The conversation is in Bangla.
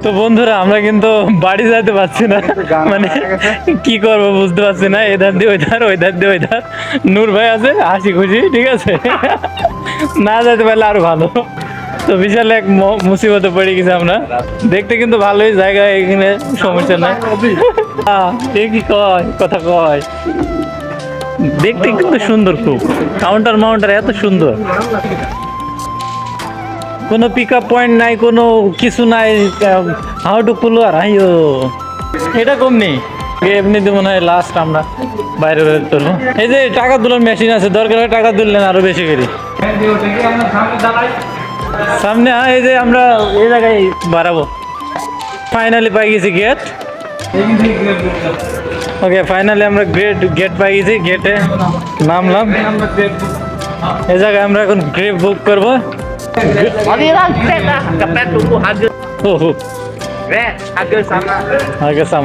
তো বন্ধুরা আমরা কিন্তু বাড়ি যেতে পারছি না, মানে কি করবো বুঝতে পারছি না। এধার দিয়ে ওই ধার, ওই ধার দিয়ে ওই ধার। নূর ভাই আছে হাসি খুশি, ঠিক আছে। না যেতে পারলে আরো ভালো। তো বিশাল এক মুসিবতে পড়ে গেছি আমরা। দেখতে কিন্তু ভালোই জায়গা, এখানে সমস্যা নাই। এ কি কয়, কথা কয়। দেখতে কিন্তু সুন্দর খুব, কাউন্টার মাউন্টার এত সুন্দর, কোনো পিক আপ পয়েন্ট নাই, কোনো কিছু নাই। হাউ টু পুল আর আইও এটা কম নেই। এমনিতে মনে হয় লাস্ট আমরা বাইরে বের করবো। এই যে টাকা তোলার মেশিন আছে, দরকার হয় টাকা তুললেন আরো বেশি করে সামনে। এই যে আমরা এই জায়গায় বাড়াবো। ফাইনালি পাই গেছি গেট। ওকে, ফাইনালি আমরা গেট পাই গেছি। গেটে নামলাম। এই জায়গায় আমরা এখন গ্রেভ বুক করবো। Malilang, Red, kapet ko, hagod. Oh, Red, hagod sama. agak sama.